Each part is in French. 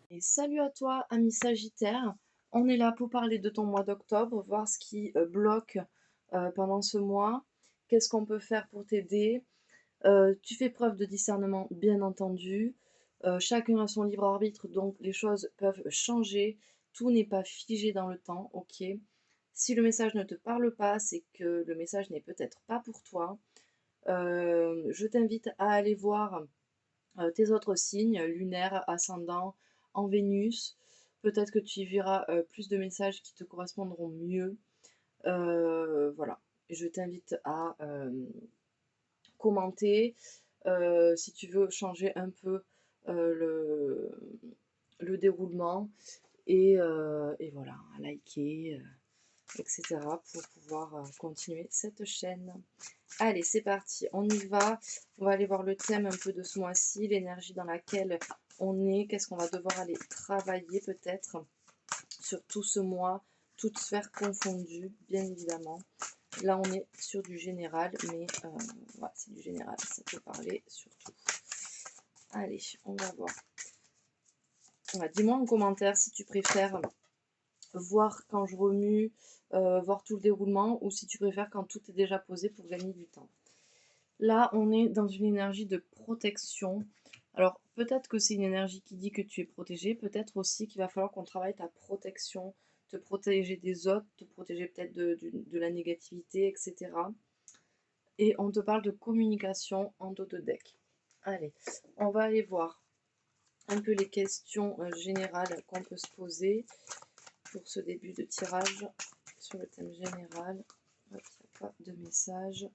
Et salut à toi, ami Sagittaire. On est là pour parler de ton mois d'octobre, voir ce qui bloque pendant ce mois, qu'est-ce qu'on peut faire pour t'aider. Tu fais preuve de discernement, bien entendu. Chacun a son libre arbitre, donc les choses peuvent changer. Tout n'est pas figé dans le temps, ok? Si le message ne te parle pas, c'est que le message n'est peut-être pas pour toi. Je t'invite à aller voir tes autres signes, lunaire, ascendant, en Vénus. Peut-être que tu y verras plus de messages qui te correspondront mieux. Voilà. Je t'invite à commenter si tu veux changer un peu le déroulement et voilà, à liker, etc. pour pouvoir continuer cette chaîne. Allez, c'est parti, on y va. On va aller voir le thème un peu de ce mois-ci, l'énergie dans laquelle on est, qu'est-ce qu'on va devoir aller travailler peut-être sur tout ce mois, toutes sphères confondues, bien évidemment. Là, on est sur du général, mais ouais, c'est du général, ça peut parler surtout. Allez, on va voir. Ouais, dis-moi en commentaire si tu préfères voir quand je remue, voir tout le déroulement, ou si tu préfères quand tout est déjà posé pour gagner du temps. Là, on est dans une énergie de protection. Alors, peut-être que c'est une énergie qui dit que tu es protégé, peut-être aussi qu'il va falloir qu'on travaille ta protection, te protéger des autres, te protéger peut-être de la négativité, etc. Et on te parle de communication en dos de deck. Allez, on va aller voir un peu les questions générales qu'on peut se poser pour ce début de tirage sur le thème général. Hop, il n'y a pas de message.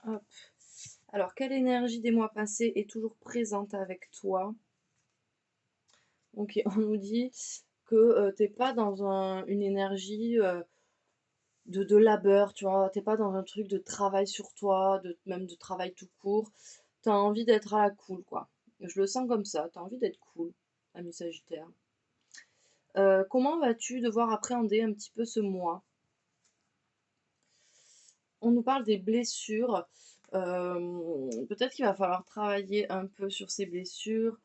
Hop. Alors, quelle énergie des mois passés est toujours présente avec toi? Ok, on nous dit que t'es pas dans une énergie de labeur, tu vois, t'es pas dans un truc de travail sur toi, même de travail tout court. T'as envie d'être à la cool, quoi. Je le sens comme ça, t'as envie d'être cool, ami Sagittaire. Comment vas-tu devoir appréhender un petit peu ce mois? On nous parle des blessures. Peut-être qu'il va falloir travailler un peu sur ces blessures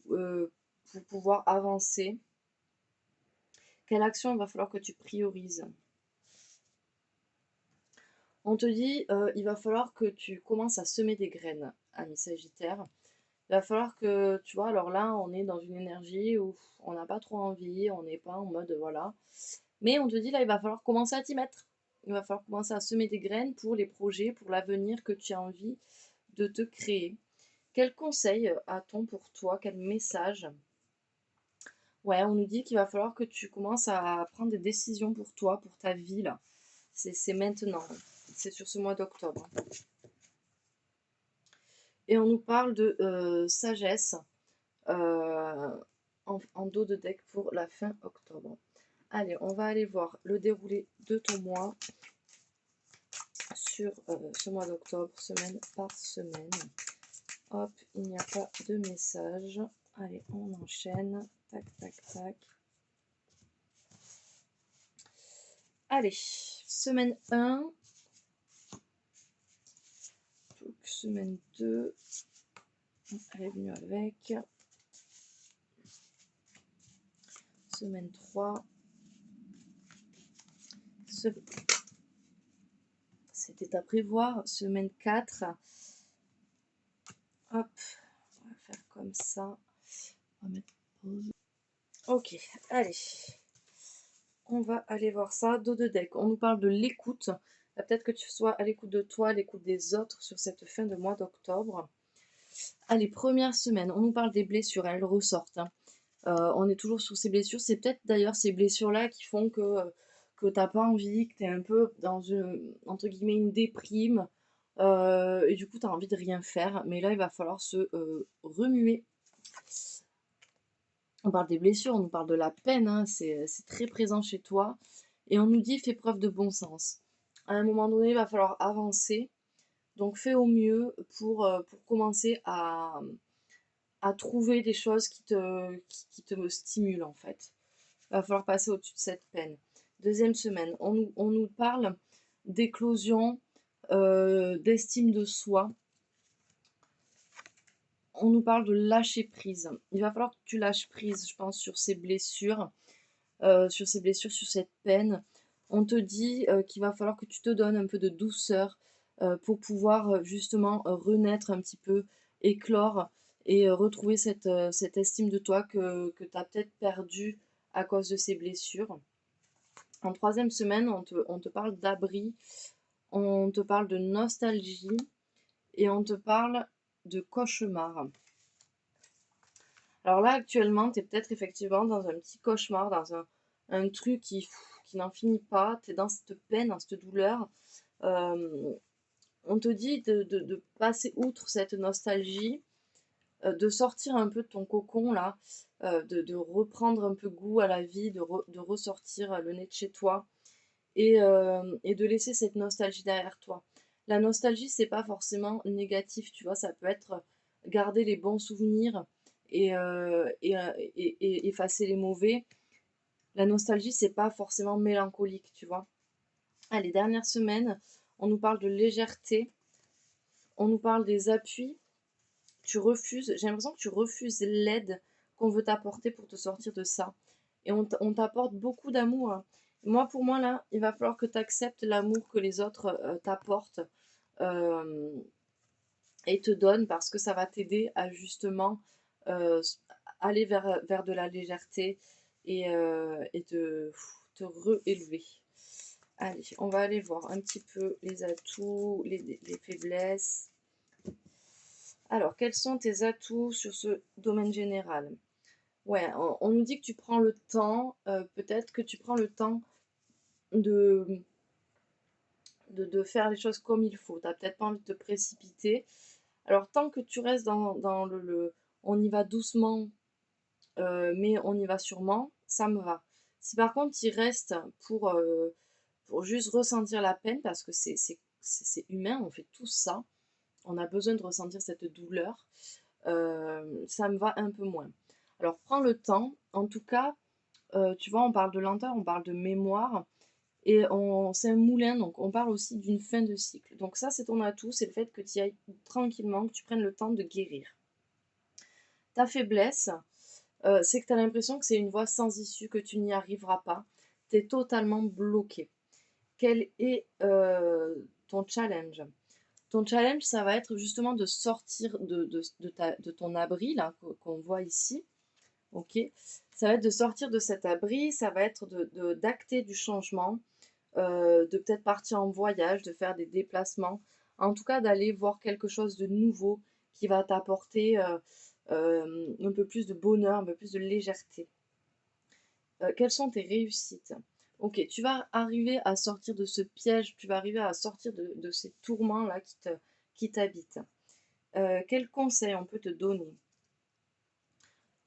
pour pouvoir avancer. Quelle action il va falloir que tu priorises? On te dit, il va falloir que tu commences à semer des graines, ami Sagittaire. Il va falloir que, tu vois, alors là, on est dans une énergie où on n'a pas trop envie, on n'est pas en mode voilà. Mais on te dit là, il va falloir commencer à t'y mettre. Il va falloir commencer à semer des graines pour les projets, pour l'avenir que tu as envie de te créer. Quel conseil a-t-on pour toi? Quel message? Ouais, on nous dit qu'il va falloir que tu commences à prendre des décisions pour toi, pour ta vie, là. C'est maintenant. C'est sur ce mois d'octobre. Et on nous parle de sagesse en dos de deck pour la fin octobre. Allez, on va aller voir le déroulé de ton mois sur ce mois d'octobre, semaine par semaine. Hop, il n'y a pas de message. Allez, on enchaîne. Tac, tac, tac. Allez, semaine 1. Semaine 2. Elle est venue avec. Semaine 3. C'était à prévoir. Semaine 4. Hop, on va faire comme ça. On va mettre pause. Ok, allez. On va aller voir ça. Dos de deck. On nous parle de l'écoute. Peut-être que tu sois à l'écoute de toi, à l'écoute des autres sur cette fin de mois d'octobre. Allez, première semaine. On nous parle des blessures. Elles ressortent. Hein. On est toujours sur ces blessures. C'est peut-être d'ailleurs ces blessures-là qui font que t'as pas envie, que t'es un peu dans entre guillemets une déprime. Et du coup, t'as envie de rien faire. Mais là, il va falloir se remuer. On parle des blessures, on nous parle de la peine, hein, c'est très présent chez toi. Et on nous dit fais preuve de bon sens. À un moment donné, il va falloir avancer. Donc fais au mieux pour commencer à trouver des choses qui te stimulent en fait. Il va falloir passer au-dessus de cette peine. Deuxième semaine, on nous parle d'éclosion, d'estime de soi. on nous parle de lâcher prise. Il va falloir que tu lâches prise, je pense, sur ces blessures, sur cette peine. On te dit qu'il va falloir que tu te donnes un peu de douceur pour pouvoir justement renaître un petit peu, éclore et retrouver cette estime de toi que tu as peut-être perdue à cause de ces blessures. En troisième semaine, on te parle d'abri, on te parle de nostalgie et on te parle de cauchemar. Alors là, actuellement, tu es peut-être effectivement dans un petit cauchemar, dans un truc qui n'en finit pas, tu es dans cette peine, dans cette douleur. Euh, on te dit de passer outre cette nostalgie, de sortir un peu de ton cocon là, de reprendre un peu goût à la vie, de ressortir le nez de chez toi et de laisser cette nostalgie derrière toi. La nostalgie, c'est pas forcément négatif, tu vois, ça peut être garder les bons souvenirs et effacer les mauvais. La nostalgie, c'est pas forcément mélancolique, tu vois. Ah, les dernières semaines, on nous parle de légèreté, on nous parle des appuis. Tu refuses, j'ai l'impression que tu refuses l'aide qu'on veut t'apporter pour te sortir de ça. Et on t'apporte beaucoup d'amour, hein. Moi, pour moi, là, il va falloir que tu acceptes l'amour que les autres t'apportent euh, et te donnent parce que ça va t'aider à justement euh, aller vers de la légèreté et te réélever. Allez, on va aller voir un petit peu les atouts, les faiblesses. Alors, quels sont tes atouts sur ce domaine général? Ouais, on nous dit que tu prends le temps, peut-être que tu prends le temps de, de faire les choses comme il faut. Tu n'as peut-être pas envie de te précipiter. Alors, tant que tu restes dans on y va doucement, mais on y va sûrement, ça me va. Si par contre, tu restes pour juste ressentir la peine, parce que c'est humain, on fait tout ça, on a besoin de ressentir cette douleur, ça me va un peu moins. Alors prends le temps, en tout cas, tu vois, on parle de lenteur, on parle de mémoire, et c'est un moulin, donc on parle aussi d'une fin de cycle. Donc ça, c'est ton atout, c'est le fait que tu y ailles tranquillement, que tu prennes le temps de guérir. Ta faiblesse, c'est que tu as l'impression que c'est une voie sans issue, que tu n'y arriveras pas, tu es totalement bloqué. Quel est ton challenge? Ton challenge, ça va être justement de sortir de ton abri, là, qu'on voit ici. Ok? Ça va être de sortir de cet abri, ça va être d'acter du changement, de peut-être partir en voyage, de faire des déplacements. En tout cas, d'aller voir quelque chose de nouveau qui va t'apporter un peu plus de bonheur, un peu plus de légèreté. Quelles sont tes réussites? Ok, tu vas arriver à sortir de ce piège, tu vas arriver à sortir de ces tourments-là qui t'habitent. Quels conseils on peut te donner?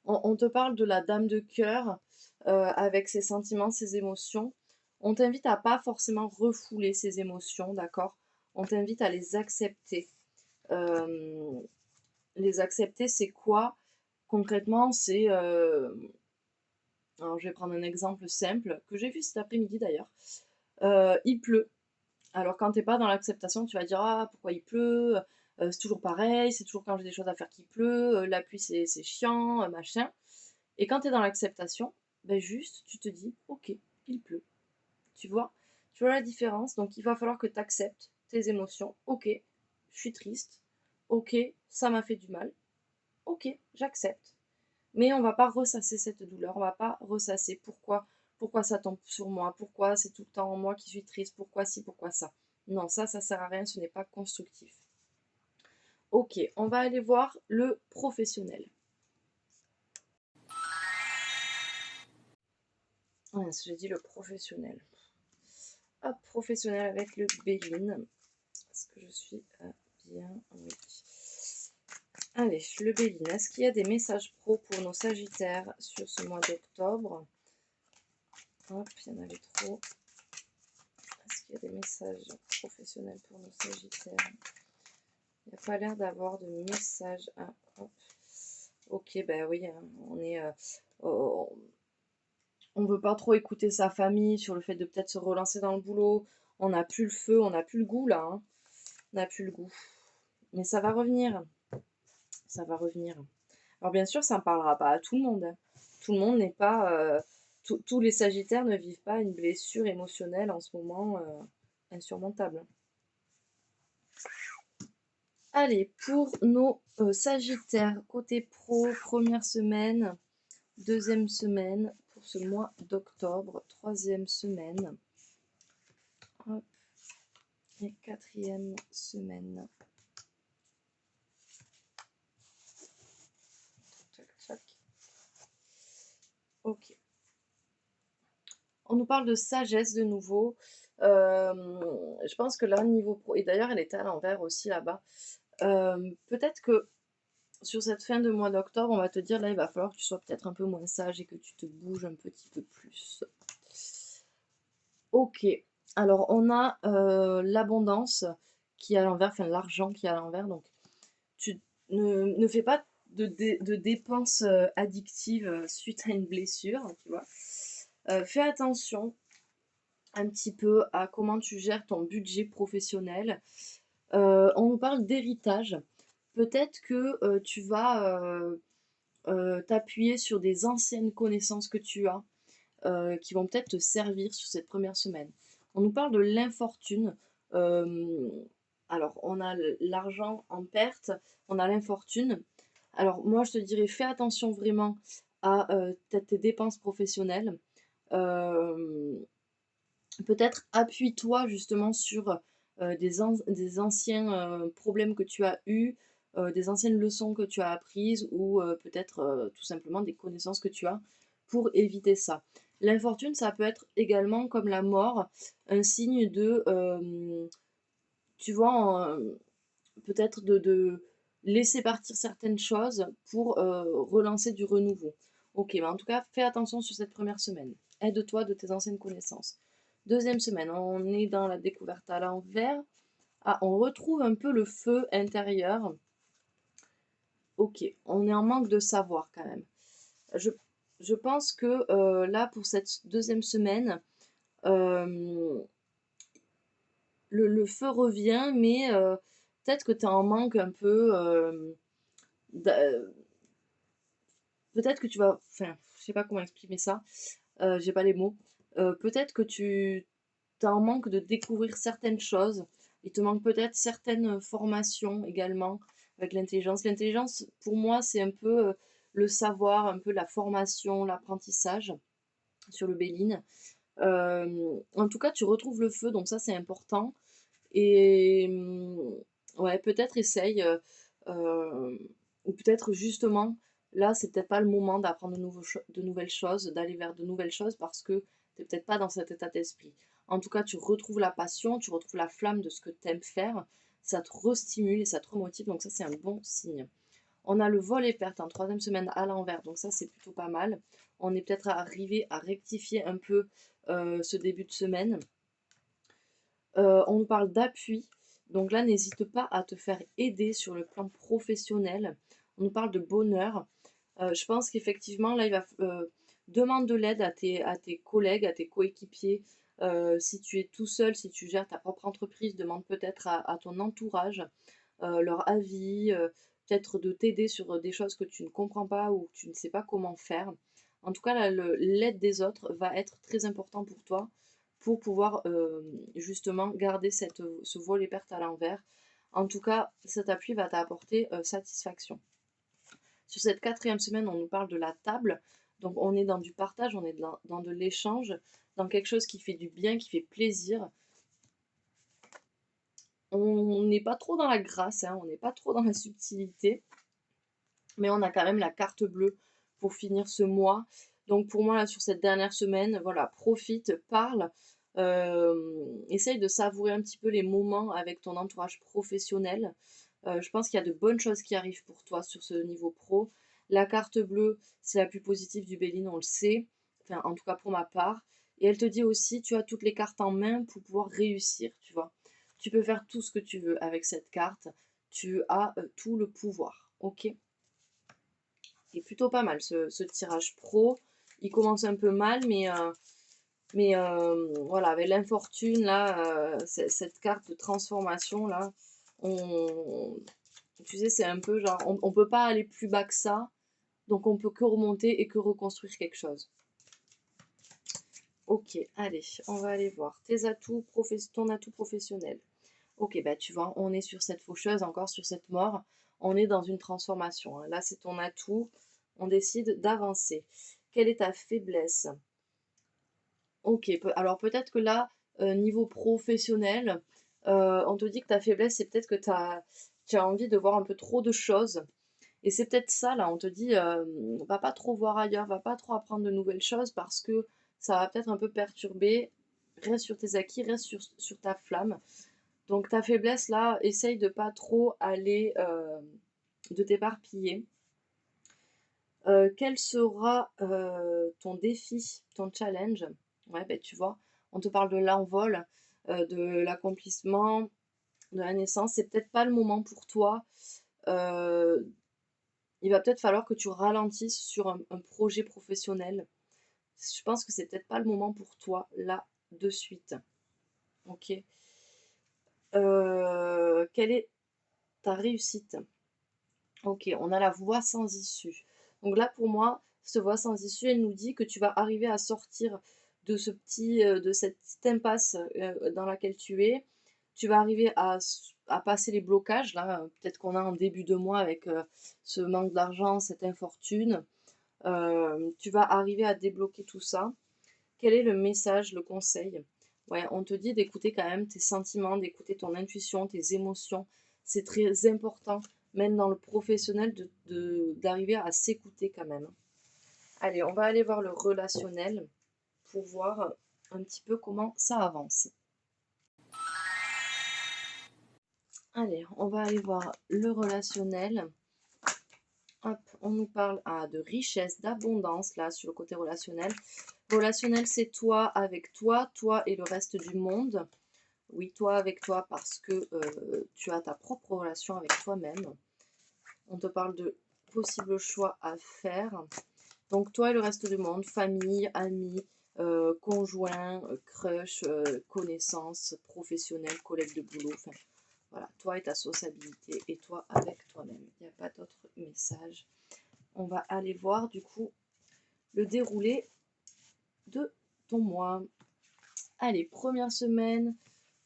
On te parle de la dame de cœur avec ses sentiments, ses émotions. On t'invite à pas forcément refouler ses émotions, d'accord? On t'invite à les accepter. Euh, les accepter, c'est quoi? Concrètement, c'est alors, je vais prendre un exemple simple que j'ai vu cet après-midi d'ailleurs. Il pleut. Alors, quand t'es pas dans l'acceptation, tu vas dire ah, pourquoi il pleut? C'est toujours pareil, c'est toujours quand j'ai des choses à faire qu'il pleut, la pluie c'est chiant, machin. Et quand tu es dans l'acceptation, ben juste tu te dis ok, il pleut. Tu vois? Tu vois la différence? Donc, il va falloir que tu acceptes tes émotions. Ok, je suis triste. Ok, ça m'a fait du mal. Ok, j'accepte. Mais on va pas ressasser cette douleur, on va pas ressasser pourquoi ça tombe sur moi, pourquoi c'est tout le temps moi qui suis triste, pourquoi ci, pourquoi ça. Non, ça sert à rien, ce n'est pas constructif. Ok, on va aller voir le professionnel. Ouais, j'ai dit le professionnel. Hop, professionnel avec le Béline. Est-ce que je suis bien? Oui. Allez, le Béline. Est-ce qu'il y a des messages pro pour nos Sagittaires sur ce mois d'octobre? Hop, il y en avait trop. Est-ce qu'il y a des messages professionnels pour nos Sagittaires? Il n'y a pas l'air d'avoir de messages. Ah, hop. Ok, ben oui, hein, on est. On ne veut pas trop écouter sa famille sur le fait de peut-être se relancer dans le boulot. On n'a plus le feu, on n'a plus le goût là, hein. On n'a plus le goût. Mais ça va revenir. ça va revenir. Alors bien sûr, ça ne parlera pas à tout le monde, hein. Tout le monde n'est pas, tous les sagittaires ne vivent pas une blessure émotionnelle en ce moment, insurmontable, hein. Allez, pour nos, sagittaires, côté pro, première semaine, deuxième semaine pour ce mois d'octobre, troisième semaine, hop, et quatrième semaine. Tac, tac. Ok. On nous parle de sagesse de nouveau. Je pense que là, niveau pro, et d'ailleurs elle était à l'envers aussi là-bas. Peut-être que sur cette fin de mois d'octobre, on va te dire là, il va falloir que tu sois peut-être un peu moins sage et que tu te bouges un petit peu plus. Ok, alors on a l'abondance qui est à l'envers, enfin l'argent qui est à l'envers. Donc tu ne fais pas de dépenses addictives suite à une blessure, tu vois. Fais attention un petit peu à comment tu gères ton budget professionnel. On nous parle d'héritage. Peut-être que tu vas t'appuyer sur des anciennes connaissances que tu as qui vont peut-être te servir sur cette première semaine. On nous parle de l'infortune. Euh, alors, on a l'argent en perte, on a l'infortune. Alors, moi, je te dirais, fais attention vraiment à tes dépenses professionnelles. Euh, Peut-être appuie-toi justement sur des anciens problèmes que tu as eus, des anciennes leçons que tu as apprises ou peut-être tout simplement des connaissances que tu as pour éviter ça. L'infortune, ça peut être également comme la mort, un signe de, tu vois, peut-être de laisser partir certaines choses pour relancer du renouveau. Ok, mais en tout cas, fais attention sur cette première semaine. Aide-toi de tes anciennes connaissances. Deuxième semaine, on est dans la découverte à l'envers. Ah, on retrouve un peu le feu intérieur. Ok, on est en manque de savoir quand même. Je, je pense que là, pour cette deuxième semaine, euh, le feu revient, mais peut-être que tu es en manque un peu. Peut-être que tu vas. Enfin, je sais pas comment exprimer ça. J'ai pas les mots. Peut-être que tu as en manque de découvrir certaines choses. Il te manque peut-être certaines formations également avec l'intelligence. L'intelligence, pour moi, c'est un peu le savoir, un peu la formation, l'apprentissage sur le Béline. En tout cas, tu retrouves le feu, donc ça, c'est important. Et ouais, peut-être essaye, euh, ou peut-être justement, là, c'est peut-être pas le moment d'apprendre de nouvelles choses, d'aller vers de nouvelles choses parce que t'es peut-être pas dans cet état d'esprit. En tout cas, tu retrouves la passion, tu retrouves la flamme de ce que tu aimes faire, ça te restimule et ça te remotive, donc ça, c'est un bon signe. On a le vol et perte en troisième semaine à l'envers, donc ça, c'est plutôt pas mal. On est peut-être arrivé à rectifier un peu ce début de semaine. On nous parle d'appui. Donc là, n'hésite pas à te faire aider sur le plan professionnel. On nous parle de bonheur. Je pense qu'effectivement, là, il va demande de l'aide à tes collègues, à tes coéquipiers. Si tu es tout seul, si tu gères ta propre entreprise, demande peut-être à ton entourage leur avis, peut-être de t'aider sur des choses que tu ne comprends pas ou que tu ne sais pas comment faire. En tout cas, l'aide des autres va être très important pour toi pour pouvoir justement garder ce vol et perte à l'envers. En tout cas, cet appui va t'apporter satisfaction. Sur cette quatrième semaine, on nous parle de la table. Donc on est dans du partage, on est dans de l'échange, dans quelque chose qui fait du bien, qui fait plaisir. On n'est pas trop dans la grâce, hein, on n'est pas trop dans la subtilité, mais on a quand même la carte bleue pour finir ce mois. Donc pour moi, là, sur cette dernière semaine, voilà, profite, parle, essaye de savourer un petit peu les moments avec ton entourage professionnel. Je pense qu'il y a de bonnes choses qui arrivent pour toi sur ce niveau pro. La carte bleue, c'est la plus positive du Béline, on le sait, enfin en tout cas pour ma part. Et elle te dit aussi, tu as toutes les cartes en main pour pouvoir réussir, tu vois. Tu peux faire tout ce que tu veux avec cette carte. Tu as tout le pouvoir, ok? C'est plutôt pas mal ce tirage pro. Il commence un peu mal, mais voilà, avec l'infortune, là, cette carte de transformation, là, on, Tu sais, c'est un peu genre, on peut pas aller plus bas que ça, donc on peut que remonter et que reconstruire quelque chose. Ok, allez, on va aller voir tes atouts, ton atout professionnel. Ok, bah tu vois, on est sur cette faucheuse, encore sur cette mort. On est dans une transformation, hein. Là, c'est ton atout. On décide d'avancer. Quelle est ta faiblesse? Ok, alors peut-être que là, niveau professionnel, on te dit que ta faiblesse, c'est peut-être que tu as envie de voir un peu trop de choses. Et c'est peut-être ça, là, on te dit, va pas trop voir ailleurs, va pas trop apprendre de nouvelles choses parce que ça va peut-être un peu perturber. Reste sur tes acquis, reste sur ta flamme. Donc ta faiblesse, là, essaye de pas trop aller, de t'éparpiller. Quel sera ton défi, ton challenge? Ouais, ben tu vois, on te parle de l'envol, de l'accomplissement, de la naissance. C'est peut-être pas le moment pour toi. Euh, il va peut-être falloir que tu ralentisses sur un projet professionnel. Je pense que c'est peut-être pas le moment pour toi là de suite. Ok. Quelle est ta réussite? Ok, on a la voie sans issue. Donc là, pour moi, cette voie sans issue, elle nous dit que tu vas arriver à sortir de de cette petite impasse dans laquelle tu es. Tu vas arriver à passer les blocages, là, peut-être qu'on a en début de mois avec ce manque d'argent, cette infortune. Tu vas arriver à débloquer tout ça. Quel est le message, le conseil? Ouais, on te dit d'écouter quand même tes sentiments, d'écouter ton intuition, tes émotions. C'est très important, même dans le professionnel, d'arriver à s'écouter quand même. Allez, on va aller voir le relationnel pour voir un petit peu comment ça avance. Allez, on va aller voir le relationnel. Hop, on nous parle de richesse, d'abondance, là, sur le côté relationnel. Relationnel, c'est toi avec toi, toi et le reste du monde. Oui, toi avec toi parce que tu as ta propre relation avec toi-même. On te parle de possibles choix à faire. Donc toi et le reste du monde, famille, amis, conjoint, crush, connaissances, professionnels, collègues de boulot. Enfin, voilà, toi et ta sociabilité et toi avec toi-même. Il n'y a pas d'autre message. On va aller voir du coup le déroulé de ton mois. Allez, première semaine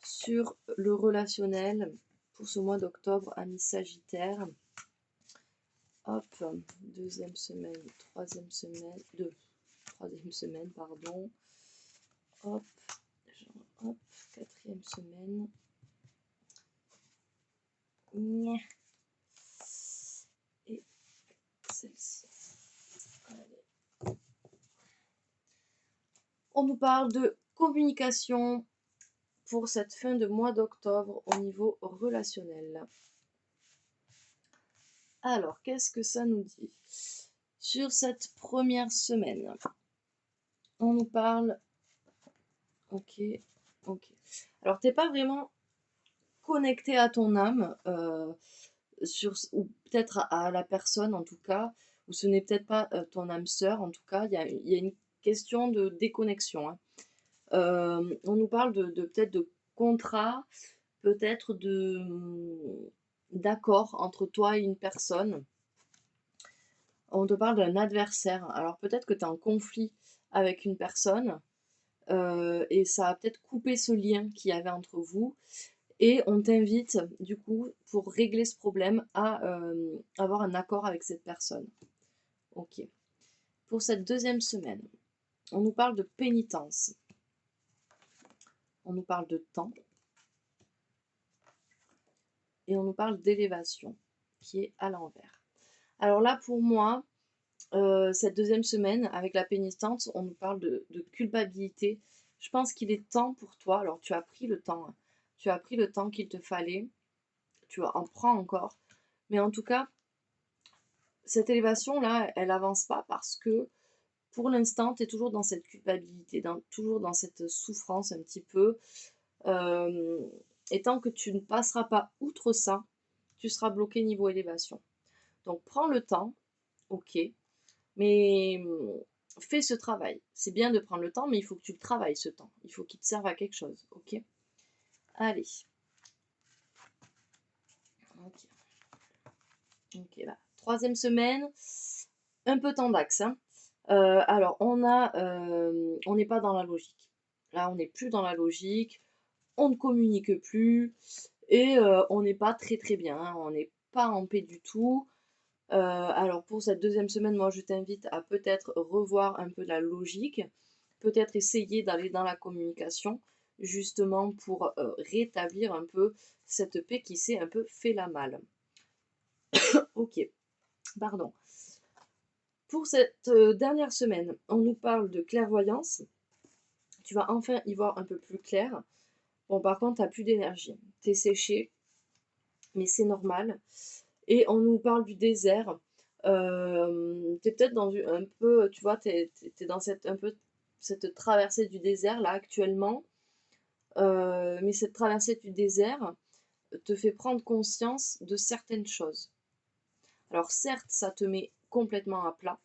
sur le relationnel pour ce mois d'octobre, amis Sagittaire. Hop, deuxième semaine, troisième semaine, pardon. Hop, hop, quatrième semaine. Et celle-ci. On nous parle de communication pour cette fin de mois d'octobre au niveau relationnel. Alors, qu'est-ce que ça nous dit? Sur cette première semaine, on nous parle... Ok, ok. Alors, t'es pas vraiment connecté à ton âme, ou peut-être à la personne en tout cas, ou ce n'est peut-être pas ton âme sœur, en tout cas, il y a une question de déconnexion, hein. On nous parle peut-être de contrat, peut-être d'accord entre toi et une personne. On te parle d'un adversaire. Alors peut-être que tu es en conflit avec une personne et ça a peut-être coupé ce lien qu'il y avait entre vous. Et on t'invite du coup pour régler ce problème à avoir un accord avec cette personne. Ok. Pour cette deuxième semaine, on nous parle de pénitence. On nous parle de temps. Et on nous parle d'élévation qui est à l'envers. Alors là pour moi, cette deuxième semaine, avec la pénitence, on nous parle de culpabilité. Je pense qu'il est temps pour toi, alors tu as pris le temps, hein. Tu as pris le temps qu'il te fallait, tu en prends encore, mais en tout cas, cette élévation-là, elle avance pas parce que pour l'instant, tu es toujours dans cette culpabilité, toujours dans cette souffrance un petit peu. Et tant que tu ne passeras pas outre ça, tu seras bloqué niveau élévation. Donc prends le temps, ok, mais fais ce travail. C'est bien de prendre le temps, mais il faut que tu le travailles ce temps. Il faut qu'il te serve à quelque chose, ok? Allez. Ok. Ok, là. Troisième semaine, un peu tendax, hein. Alors, on n'est pas dans la logique. Là, on n'est plus dans la logique, on ne communique plus et on n'est pas très très bien, hein. On n'est pas en paix du tout. Alors pour cette deuxième semaine, moi je t'invite à peut-être revoir un peu la logique, peut-être essayer d'aller dans la communication, justement pour rétablir un peu cette paix qui s'est un peu fait la malle. Ok, pardon. Pour cette dernière semaine, on nous parle de clairvoyance. Tu vas enfin y voir un peu plus clair. Bon, par contre, tu n'as plus d'énergie. Tu es séché, mais c'est normal. Et on nous parle du désert. Tu peut-être dans un peu, tu vois, t'es dans un peu cette traversée du désert là actuellement. Mais cette traversée du désert te fait prendre conscience de certaines choses. Alors certes, ça te met complètement à plat,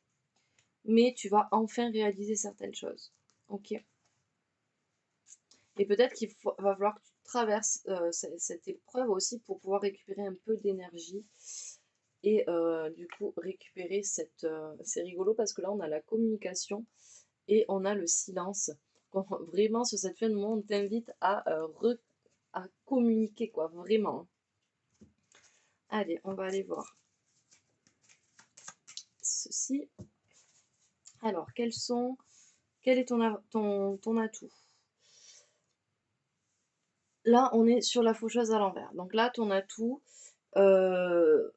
mais tu vas enfin réaliser certaines choses. Ok. Et peut-être va falloir que tu traverses cette épreuve aussi pour pouvoir récupérer un peu d'énergie et du coup récupérer c'est rigolo parce que là on a la communication et on a le silence. Vraiment sur cette fin de mois on t'invite à communiquer quoi, vraiment. Allez, on va aller voir ceci. Alors, quel est ton atout? Là, on est sur la faucheuse à l'envers. Donc là, ton atout, euh,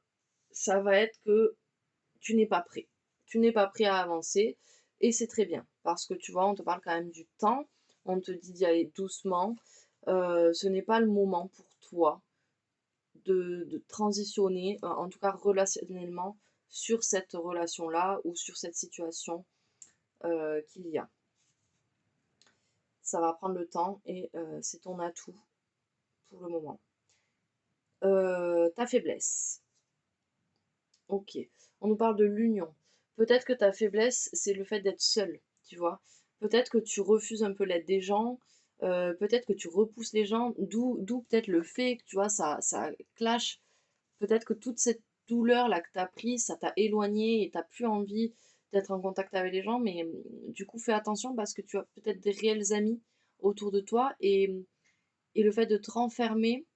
ça va être que tu n'es pas prêt. Tu n'es pas prêt à avancer et c'est très bien parce que tu vois, on te parle quand même du temps, on te dit d'y aller doucement. Ce n'est pas le moment pour toi de transitionner, en tout cas relationnellement, sur cette relation-là ou sur cette situation qu'il y a. Ça va prendre le temps et c'est ton atout pour le moment. Ta faiblesse. Ok. On nous parle de l'union. Peut-être que ta faiblesse, c'est le fait d'être seul, tu vois. Peut-être que tu refuses un peu l'aide des gens. Peut-être que tu repousses les gens. D'où peut-être le fait que, tu vois, ça clash. Peut-être que toute cette douleur-là que tu as prise, ça t'a éloigné et tu plus envie d'être en contact avec les gens. Mais du coup, fais attention parce que tu as peut-être des réels amis autour de toi. Et le fait de te renfermer,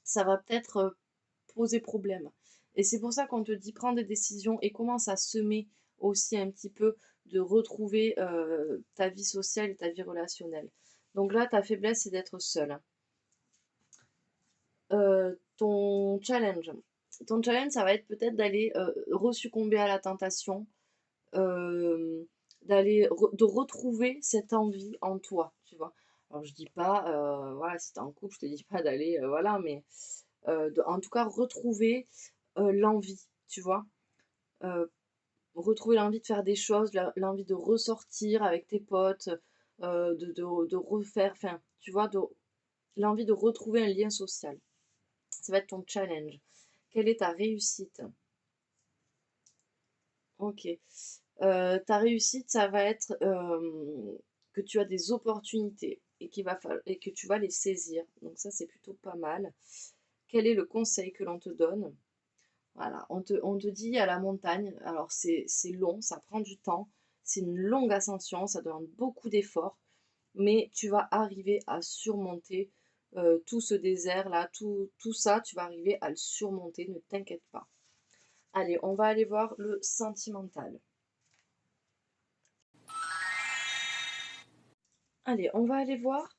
ça va peut-être poser problème. Et c'est pour ça qu'on te dit prends des décisions et commence à semer aussi un petit peu de retrouver ta vie sociale et ta vie relationnelle. Donc là, ta faiblesse, c'est d'être seule. Ton challenge. Ton challenge, ça va être peut-être d'aller resuccomber à la tentation, euh, de retrouver cette envie en toi, tu vois. Alors je dis pas, voilà, si t'es en couple, je te dis pas d'aller, voilà, mais en tout cas retrouver l'envie, tu vois. Euh, Retrouver l'envie de faire des choses, l'envie de ressortir avec tes potes, de refaire, enfin, tu vois, l'envie de retrouver un lien social. Ça va être ton challenge. Quelle est ta réussite? Ok. Ta réussite, ça va être que tu as des opportunités et que tu vas les saisir. Donc ça, c'est plutôt pas mal. Quel est le conseil que l'on te donne? Voilà, on te dit à la montagne, alors c'est long, ça prend du temps, c'est une longue ascension, ça demande beaucoup d'efforts, mais tu vas arriver à surmonter tout ce désert-là, tout ça, tu vas arriver à le surmonter, ne t'inquiète pas. Allez, on va aller voir le sentimental. Allez, on va aller voir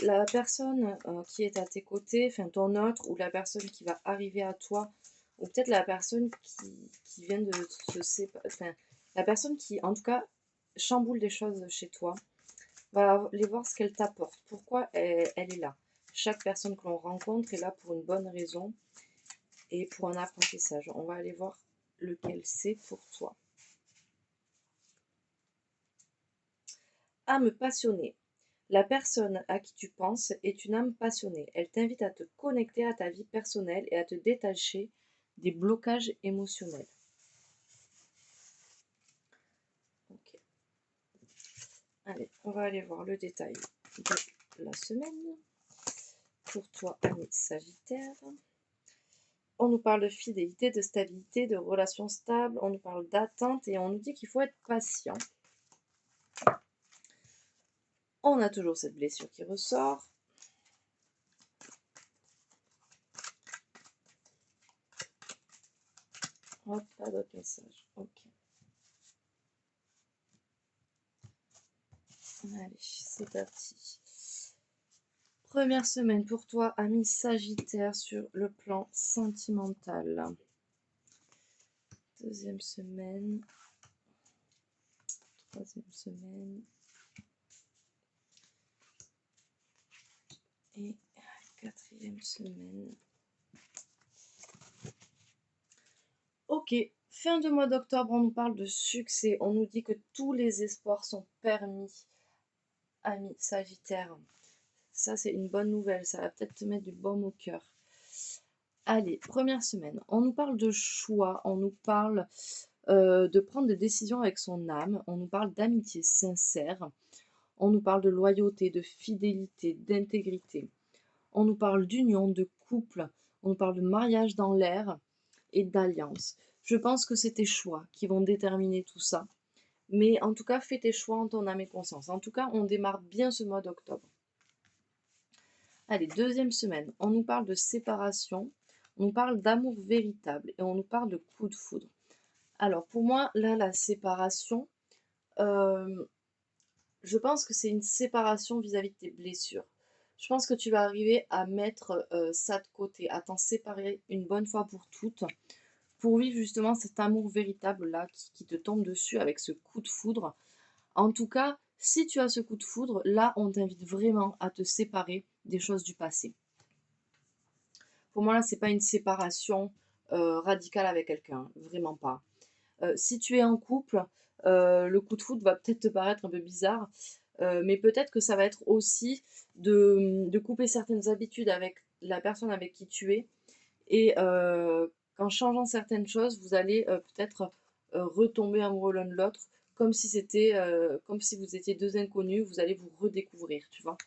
la personne qui est à tes côtés, enfin ton autre, ou la personne qui va arriver à toi, ou peut-être la personne qui vient de se séparer, enfin la personne qui en tout cas chamboule des choses chez toi, va aller voir ce qu'elle t'apporte, pourquoi elle est là. Chaque personne que l'on rencontre est là pour une bonne raison et pour un apprentissage. On va aller voir lequel c'est pour toi. Âme passionnée. La personne à qui tu penses est une âme passionnée. Elle t'invite à te connecter à ta vie personnelle et à te détacher des blocages émotionnels. Ok. Allez, on va aller voir le détail de la semaine. Pour toi, année Sagittaire. On nous parle de fidélité, de stabilité, de relations stables, on nous parle d'attente et on nous dit qu'il faut être patient. On a toujours cette blessure qui ressort. Hop, pas d'autres messages. Ok. Allez, c'est parti. Première semaine pour toi, ami Sagittaire, sur le plan sentimental. Deuxième semaine. Troisième semaine. Et quatrième semaine. Ok, fin de mois d'octobre, on nous parle de succès. On nous dit que tous les espoirs sont permis, ami Sagittaire. Ça, c'est une bonne nouvelle. Ça va peut-être te mettre du baume au cœur. Allez, première semaine. On nous parle de choix. On nous parle de prendre des décisions avec son âme. On nous parle d'amitié sincère. On nous parle de loyauté, de fidélité, d'intégrité. On nous parle d'union, de couple. On nous parle de mariage dans l'air et d'alliance. Je pense que c'est tes choix qui vont déterminer tout ça. Mais en tout cas, fais tes choix en ton âme et conscience. En tout cas, on démarre bien ce mois d'octobre. Allez, deuxième semaine. On nous parle de séparation. On nous parle d'amour véritable. Et on nous parle de coup de foudre. Alors, pour moi, là, la séparation, je pense que c'est une séparation vis-à-vis de tes blessures. Je pense que tu vas arriver à mettre ça de côté, à t'en séparer une bonne fois pour toutes, pour vivre justement cet amour véritable là qui te tombe dessus avec ce coup de foudre. En tout cas, si tu as ce coup de foudre, là, on t'invite vraiment à te séparer des choses du passé. Pour moi, là, c'est pas une séparation radicale avec quelqu'un, vraiment pas. Si tu es en couple, le coup de foudre va peut-être te paraître un peu bizarre, mais peut-être que ça va être aussi de couper certaines habitudes avec la personne avec qui tu es. Et qu'en changeant certaines choses, vous allez peut-être retomber amoureux l'un de l'autre, comme si c'était, comme si vous étiez deux inconnus, vous allez vous redécouvrir, tu vois.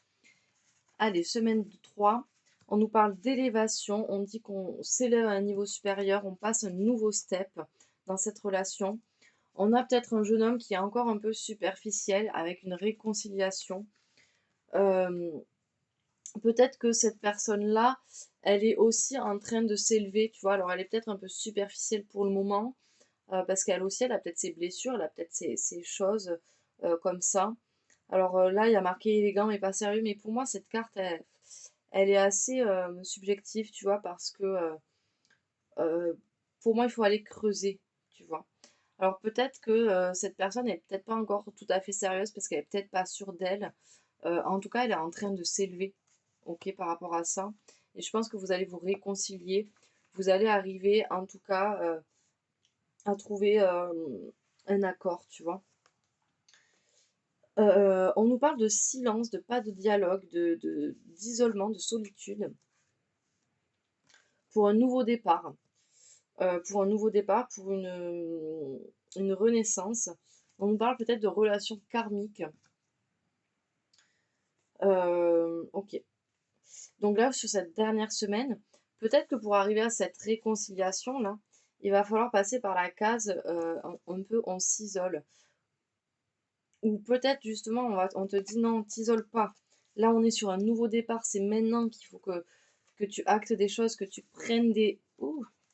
Allez, semaine 3, on nous parle d'élévation, on dit qu'on s'élève à un niveau supérieur, on passe un nouveau step dans cette relation. On a peut-être un jeune homme qui est encore un peu superficiel avec une réconciliation. Euh, Peut-être que cette personne-là, elle est aussi en train de s'élever, tu vois. Alors, elle est peut-être un peu superficielle pour le moment, parce qu'elle aussi, elle a peut-être ses blessures, elle a peut-être ses choses comme ça. Alors là, il y a marqué élégant mais pas sérieux, mais pour moi, cette carte, elle est assez subjective, tu vois, parce que euh, pour moi, il faut aller creuser, tu vois. Alors peut-être que cette personne est peut-être pas encore tout à fait sérieuse parce qu'elle est peut-être pas sûre d'elle. En tout cas, elle est en train de s'élever, ok, par rapport à ça. Et je pense que vous allez vous réconcilier. Vous allez arriver, en tout cas, à trouver un accord, tu vois. On nous parle de silence, de pas de dialogue, d'isolement, de solitude pour un nouveau départ. Pour un nouveau départ, pour une renaissance. On nous parle peut-être de relations karmiques. Ok. Donc là, sur cette dernière semaine, peut-être que pour arriver à cette réconciliation-là, il va falloir passer par la case un peu on s'isole. Ou peut-être justement, on te dit non, t'isole pas. Là, on est sur un nouveau départ. C'est maintenant qu'il faut que tu actes des choses, que tu prennes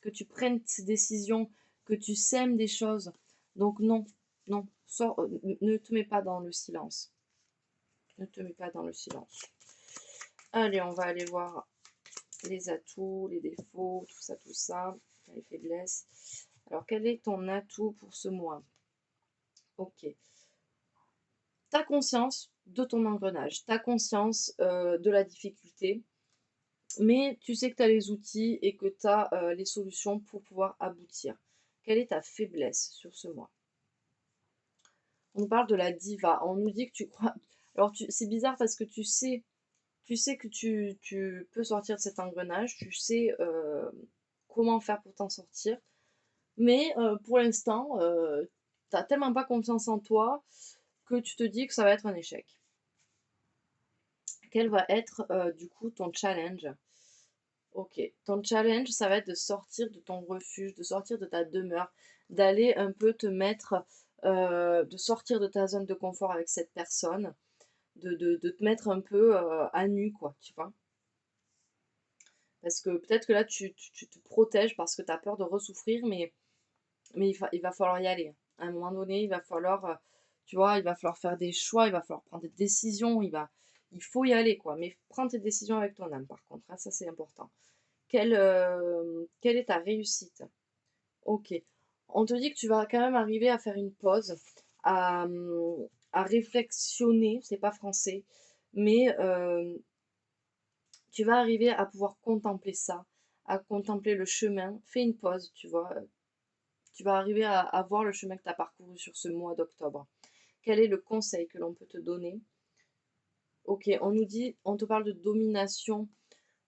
que tu prennes ces décisions, que tu sèmes des choses. Donc non, non, ne te mets pas dans le silence. Ne te mets pas dans le silence. Allez, on va aller voir les atouts, les défauts, tout ça, les faiblesses. Alors, quel est ton atout pour ce mois? Ok. T'as conscience de ton engrenage, t'as conscience de la difficulté, mais tu sais que tu as les outils et que tu as les solutions pour pouvoir aboutir. Quelle est ta faiblesse sur ce mois? On nous parle de la diva, on nous dit que tu crois... Alors, c'est bizarre parce que tu sais que tu peux sortir de cet engrenage, tu sais comment faire pour t'en sortir, mais pour l'instant, t'as tellement pas confiance en toi que tu te dis que ça va être un échec. Quel va être du coup ton challenge Ok, ton challenge, ça va être de sortir de ton refuge, de sortir de ta demeure, d'aller un peu te mettre, de sortir de ta zone de confort avec cette personne, de te mettre un peu à nu, quoi, tu vois. Parce que peut-être que là, tu te protèges parce que tu as peur de ressouffrir, mais il va falloir y aller. À un moment donné, il va falloir, tu vois, il va falloir faire des choix, il va falloir prendre des décisions, il faut y aller, quoi. Mais prends tes décisions avec ton âme, par contre, hein, ça c'est important. Quelle est ta réussite? Ok. On te dit que tu vas quand même arriver à faire une pause, à réflexionner, c'est pas français, mais tu vas arriver à pouvoir contempler ça, à contempler le chemin. Fais une pause, tu vois. Tu vas arriver à voir le chemin que tu as parcouru sur ce mois d'octobre. Quel est le conseil que l'on peut te donner? Ok, on nous dit, on te parle de domination.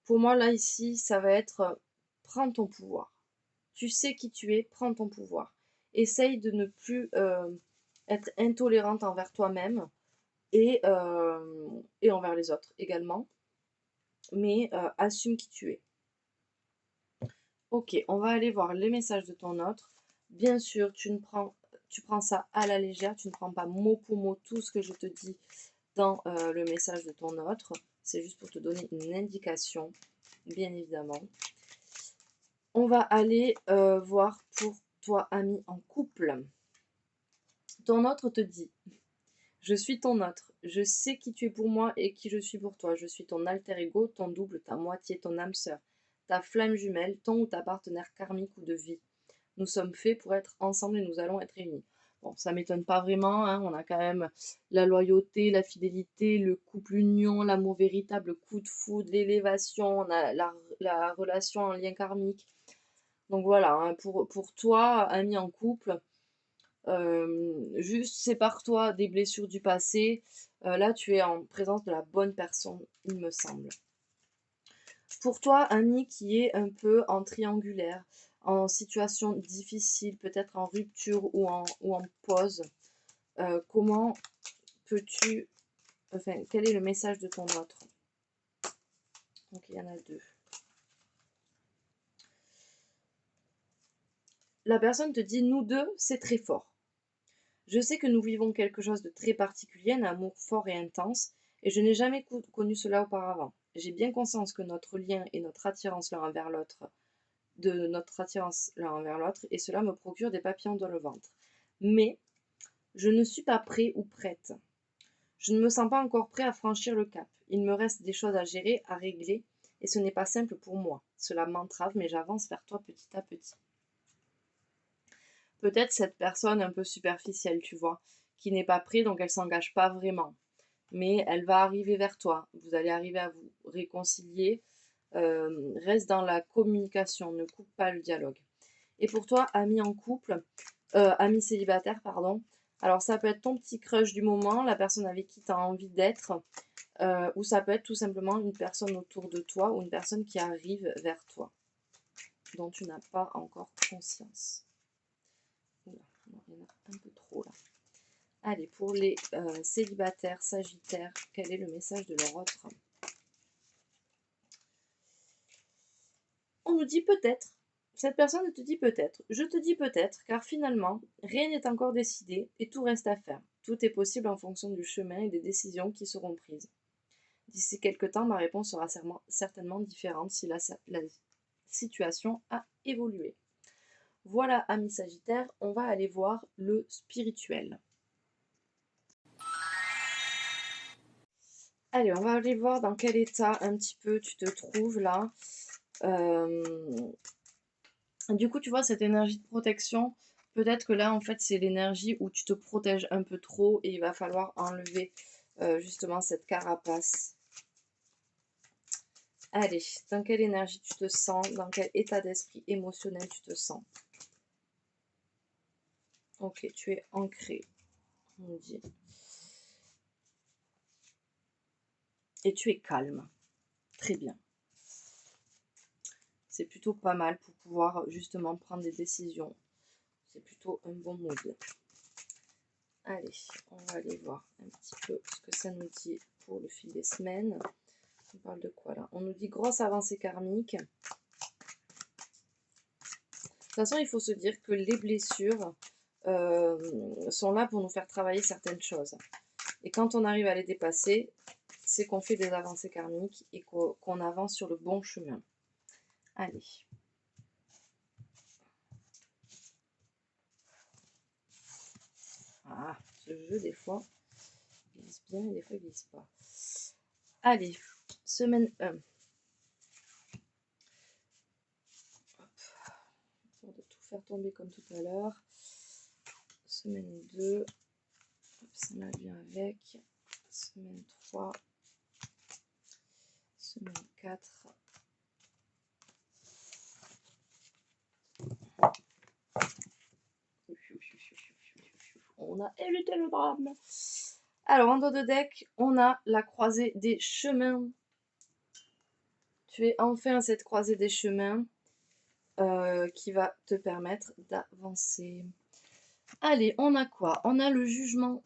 Pour moi, là, ici, ça va être prends ton pouvoir. Tu sais qui tu es, prends ton pouvoir. Essaye de ne plus être intolérante envers toi-même et envers les autres également, mais assume qui tu es. Ok, on va aller voir les messages de ton autre. Bien sûr, tu prends ça à la légère, tu ne prends pas mot pour mot tout ce que je te dis dans le message de ton autre. C'est juste pour te donner une indication, bien évidemment. On va aller voir pour toi, ami en couple. Ton autre te dit, je suis ton autre, je sais qui tu es pour moi et qui je suis pour toi. Je suis ton alter ego, ton double, ta moitié, ton âme sœur, ta flamme jumelle, ton ou ta partenaire karmique ou de vie. Nous sommes faits pour être ensemble et nous allons être réunis. Bon, ça m'étonne pas vraiment, hein, on a quand même la loyauté, la fidélité, le couple union, l'amour véritable, le coup de foudre, l'élévation, on a la relation en lien karmique. Donc voilà, hein, pour toi, ami en couple, juste sépare-toi des blessures du passé. Là, tu es en présence de la bonne personne, il me semble. Pour toi, ami qui est un peu en triangulaire, en situation difficile, peut-être en rupture ou en pause, comment peux-tu... Enfin, quel est le message de ton autre? Donc, il y en a deux. La personne te dit, nous deux, c'est très fort. Je sais que nous vivons quelque chose de très particulier, un amour fort et intense, et je n'ai jamais connu cela auparavant. J'ai bien conscience que notre lien et notre attirance l'un envers l'autre, de notre attirance l'un envers l'autre, et cela me procure des papillons dans le ventre. Mais je ne suis pas prêt ou prête. Je ne me sens pas encore prêt à franchir le cap. Il me reste des choses à gérer, à régler, et ce n'est pas simple pour moi. Cela m'entrave, mais j'avance vers toi petit à petit. Peut-être cette personne un peu superficielle, tu vois, qui n'est pas prête, donc elle s'engage pas vraiment. Mais elle va arriver vers toi. Vous allez arriver à vous réconcilier. Reste dans la communication, ne coupe pas le dialogue. Et pour toi, ami en couple, ami célibataire, pardon. Alors ça peut être ton petit crush du moment, la personne avec qui tu as envie d'être, ou ça peut être tout simplement une personne autour de toi ou une personne qui arrive vers toi, dont tu n'as pas encore conscience. Oula, non, il y en a un peu trop là. Allez, pour les célibataires, sagittaires, quel est le message de leur autre? On nous dit peut-être. Cette personne te dit peut-être. Je te dis peut-être, car finalement, rien n'est encore décidé et tout reste à faire. Tout est possible en fonction du chemin et des décisions qui seront prises. D'ici quelque temps, ma réponse sera certainement différente si la situation a évolué. Voilà, amis Sagittaires, on va aller voir le spirituel. Allez, on va aller voir dans quel état un petit peu tu te trouves là. Du coup, tu vois, cette énergie de protection, peut-être que là, en fait, c'est l'énergie où tu te protèges un peu trop et il va falloir enlever justement cette carapace. Allez, dans quelle énergie tu te sens? Dans quel état d'esprit émotionnel tu te sens? Ok, tu es ancré, on me dit. Et tu es calme. Très bien. C'est plutôt pas mal pour pouvoir justement prendre des décisions. C'est plutôt un bon mood. Allez, on va aller voir un petit peu ce que ça nous dit pour le fil des semaines. On parle de quoi là? On nous dit grosse avancée karmique. De toute façon, il faut se dire que les blessures sont là pour nous faire travailler certaines choses. Et quand on arrive à les dépasser, c'est qu'on fait des avancées karmiques et qu'on avance sur le bon chemin. Allez. Ah, ce jeu, des fois, il glisse bien et des fois, il glisse pas. Allez, semaine 1. De tout faire tomber comme tout à l'heure. Semaine 2. Ça m'a bien avec. Semaine 3. Semaine 4. On a évité le drame. Alors, en dos de deck, on a la croisée des chemins. Tu es enfin à cette croisée des chemins qui va te permettre d'avancer. Allez, on a quoi? On a le jugement.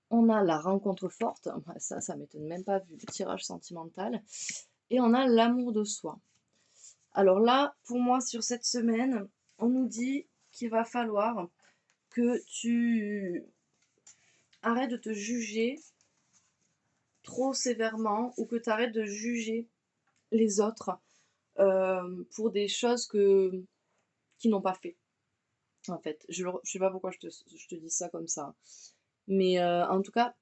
On a la rencontre forte. Ça m'étonne même pas vu le tirage sentimental. Et on a l'amour de soi. Alors là, pour moi, sur cette semaine, on nous dit qu'il va falloir que tu arrêtes de te juger trop sévèrement ou que tu arrêtes de juger les autres pour des choses qui n'ont pas fait. En fait, je sais pas pourquoi je te dis ça comme ça. Mais en tout cas,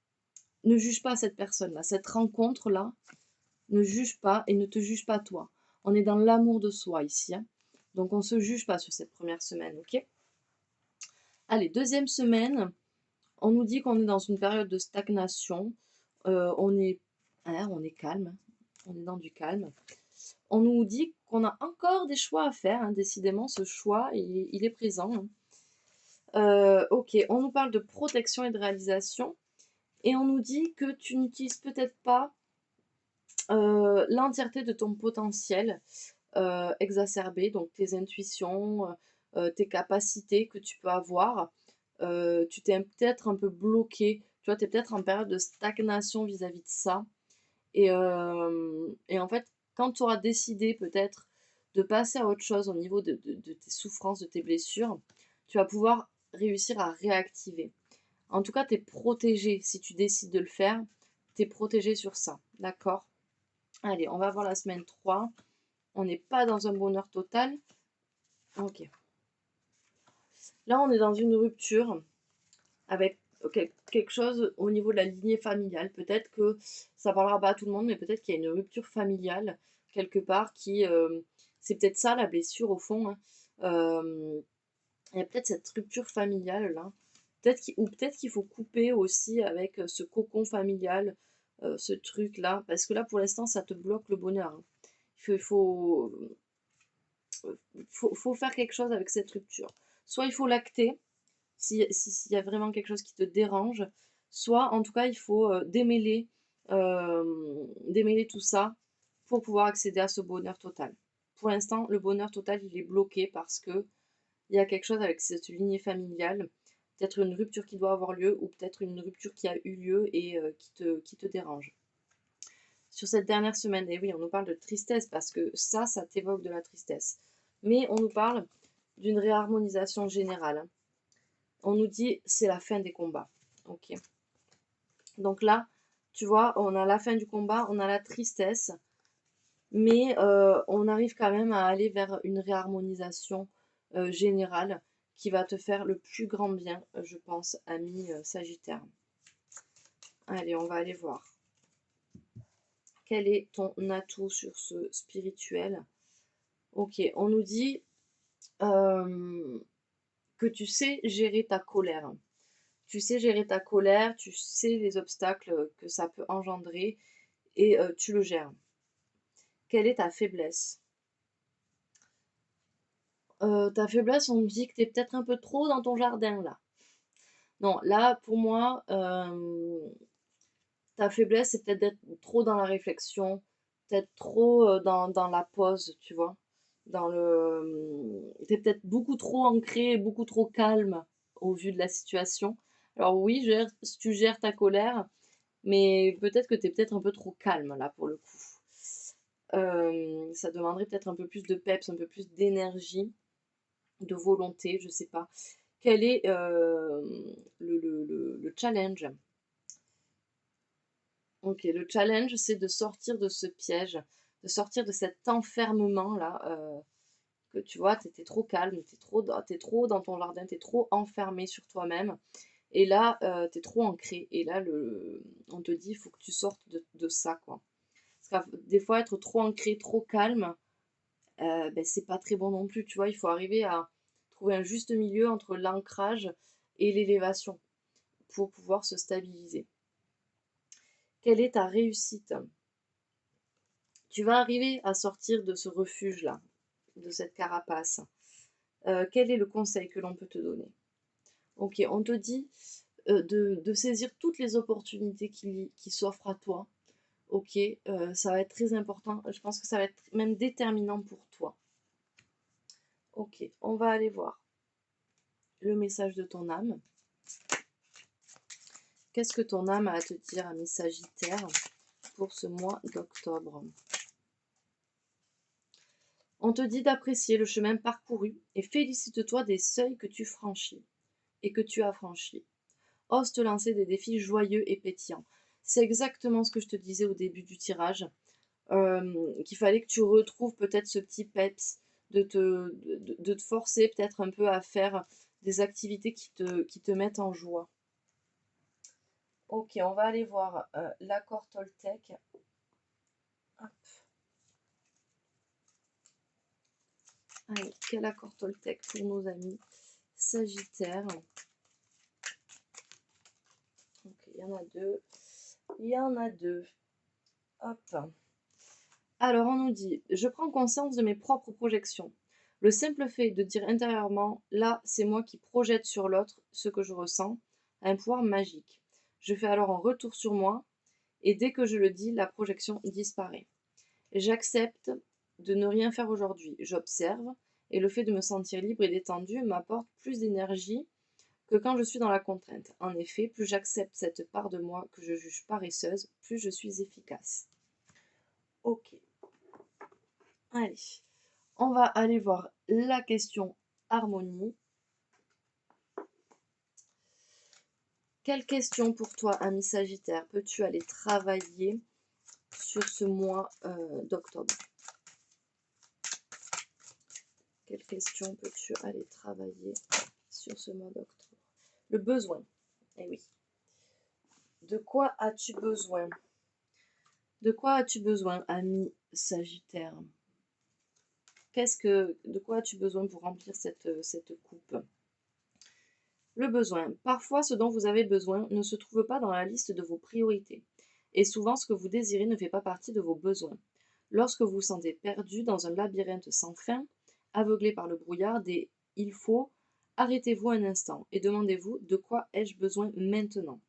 ne juge pas cette personne-là. Cette rencontre-là, ne juge pas et ne te juge pas toi. On est dans l'amour de soi ici. Hein. Donc on ne se juge pas sur cette première semaine, ok? Allez, deuxième semaine, on nous dit qu'on est dans une période de stagnation. On est calme. On est dans du calme. On nous dit qu'on a encore des choix à faire. Hein. Décidément, ce choix, il est présent. Hein. Ok, on nous parle de protection et de réalisation. Et on nous dit que tu n'utilises peut-être pas l'entièreté de ton potentiel exacerbé, donc tes intuitions, tes capacités que tu peux avoir. Tu t'es peut-être un peu bloqué, tu vois, tu es peut-être en période de stagnation vis-à-vis de ça. Et en fait, quand tu auras décidé peut-être de passer à autre chose au niveau de tes souffrances, de tes blessures, tu vas pouvoir réussir à réactiver. En tout cas, tu es protégé si tu décides de le faire. Tu es protégé sur ça. D'accord? Allez, on va voir la semaine 3. On n'est pas dans un bonheur total. Ok. Là, on est dans une rupture avec quelque chose au niveau de la lignée familiale. Peut-être que ça parlera pas à tout le monde, mais peut-être qu'il y a une rupture familiale quelque part qui... c'est peut-être ça la blessure au fond. Hein. Il y a peut-être cette rupture familiale là. Ou peut-être qu'il faut couper aussi avec ce cocon familial, ce truc là. Parce que là, pour l'instant, ça te bloque le bonheur. Hein. Il faut faire quelque chose avec cette rupture. Soit il faut l'acter, s'il y a vraiment quelque chose qui te dérange, soit en tout cas il faut démêler tout ça pour pouvoir accéder à ce bonheur total. Pour l'instant, le bonheur total il est bloqué parce que il y a quelque chose avec cette lignée familiale, peut-être une rupture qui doit avoir lieu ou peut-être une rupture qui a eu lieu et qui te dérange. Sur cette dernière semaine, et oui, on nous parle de tristesse parce que ça t'évoque de la tristesse. Mais on nous parle d'une réharmonisation générale. Hein. On nous dit c'est la fin des combats. Ok. Donc là, tu vois, on a la fin du combat, on a la tristesse, mais on arrive quand même à aller vers une réharmonisation générale qui va te faire le plus grand bien, je pense, ami Sagittaire. Allez, on va aller voir. Quel est ton atout sur ce spirituel? Ok, on nous dit que tu sais gérer ta colère. Tu sais gérer ta colère, tu sais les obstacles que ça peut engendrer et tu le gères. Quelle est ta faiblesse? Ta faiblesse, on me dit que tu es peut-être un peu trop dans ton jardin là. Non, là pour moi, ta faiblesse, c'est peut-être d'être trop dans la réflexion, peut-être trop dans la pause, tu vois. T'es peut-être beaucoup trop ancré, beaucoup trop calme au vu de la situation. Alors oui, tu gères ta colère, Mais peut-être que tu es peut-être un peu trop calme là pour le coup. Ça demanderait peut-être un peu plus de peps, un peu plus d'énergie, de volonté, je sais pas. Quel est, le challenge? OK, le challenge, c'est de sortir de ce piège, de sortir de cet enfermement-là, que tu vois, tu étais trop calme, tu trop dans ton jardin, tu es trop enfermé sur toi-même et là, tu es trop ancré et là, on te dit: «Il faut que tu sortes de ça, quoi». Parce que des fois, être trop ancré, trop calme, c'est pas très bon non plus, tu vois? Il faut arriver à trouver un juste milieu entre l'ancrage et l'élévation pour pouvoir se stabiliser. Quelle est ta réussite? Tu vas arriver à sortir de ce refuge-là, de cette carapace. Quel est le conseil que l'on peut te donner? OK, on te dit, de saisir toutes les opportunités qui s'offrent à toi. OK, ça va être très important. Je pense que ça va être même déterminant pour toi. OK, on va aller voir le message de ton âme. Qu'est-ce que ton âme a à te dire, ami Sagittaire, pour ce mois d'octobre? On te dit d'apprécier le chemin parcouru et félicite-toi des seuils que tu franchis et que tu as franchis. Ose te lancer des défis joyeux et pétillants. C'est exactement ce que je te disais au début du tirage, qu'il fallait que tu retrouves peut-être ce petit peps, de te forcer peut-être un peu à faire des activités qui te mettent en joie. Ok, on va aller voir l'accord Toltec. Hop. Allez, quel accord Toltec pour nos amis Sagittaires? Ok, il y en a deux. Il y en a deux. Hop. Alors, on nous dit, je prends conscience de mes propres projections. Le simple fait de dire intérieurement, là, c'est moi qui projette sur l'autre ce que je ressens, a un pouvoir magique. Je fais alors un retour sur moi, et dès que je le dis, la projection disparaît. J'accepte de ne rien faire aujourd'hui. J'observe, et le fait de me sentir libre et détendu m'apporte plus d'énergie que quand je suis dans la contrainte. En effet, plus j'accepte cette part de moi que je juge paresseuse, plus je suis efficace. Ok. Allez, on va aller voir la question harmonie. Quelle question pour toi, ami Sagittaire, peux-tu aller travailler sur ce mois d'octobre? Quelle question peux-tu aller travailler sur ce mois d'octobre? Le besoin. Eh oui. De quoi as-tu besoin? De quoi as-tu besoin, ami Sagittaire? De quoi as-tu besoin pour remplir cette coupe? Le besoin. Parfois, ce dont vous avez besoin ne se trouve pas dans la liste de vos priorités. Et souvent, ce que vous désirez ne fait pas partie de vos besoins. Lorsque vous vous sentez perdu dans un labyrinthe sans fin, aveuglé par le brouillard des il faut, arrêtez-vous un instant et demandez-vous de quoi ai-je besoin maintenant.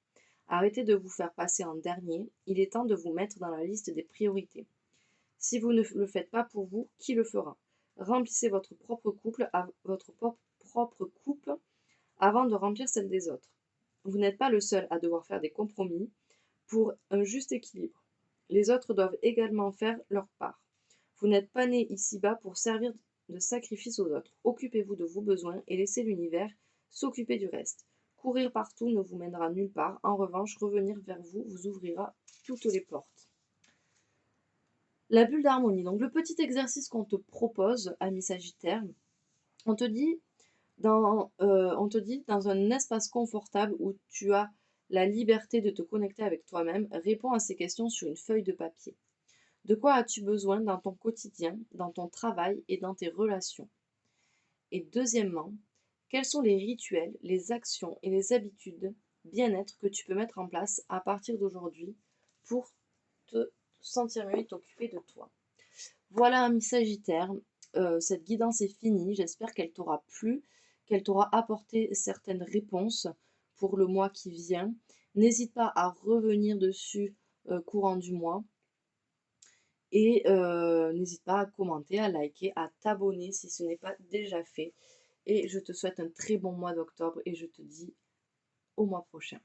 Arrêtez de vous faire passer en dernier, il est temps de vous mettre dans la liste des priorités. Si vous ne le faites pas pour vous, qui le fera? Remplissez votre propre coupe avant de remplir celle des autres. Vous n'êtes pas le seul à devoir faire des compromis pour un juste équilibre. Les autres doivent également faire leur part. Vous n'êtes pas né ici-bas pour servir de sacrifice aux autres. Occupez-vous de vos besoins et laissez l'univers s'occuper du reste. Courir partout ne vous mènera nulle part. En revanche, revenir vers vous vous ouvrira toutes les portes. La bulle d'harmonie. Donc le petit exercice qu'on te propose, ami Sagittaire, on te dit dans un espace confortable où tu as la liberté de te connecter avec toi-même, réponds à ces questions sur une feuille de papier. De quoi as-tu besoin dans ton quotidien, dans ton travail et dans tes relations? Et deuxièmement, quels sont les rituels, les actions et les habitudes bien-être que tu peux mettre en place à partir d'aujourd'hui pour te sentir mieux et t'occuper de toi? Voilà, ami Sagittaire, cette guidance est finie. J'espère qu'elle t'aura plu, qu'elle t'aura apporté certaines réponses pour le mois qui vient. N'hésite pas à revenir dessus courant du mois. Et n'hésite pas à commenter, à liker, à t'abonner si ce n'est pas déjà fait. Et je te souhaite un très bon mois d'octobre et je te dis au mois prochain.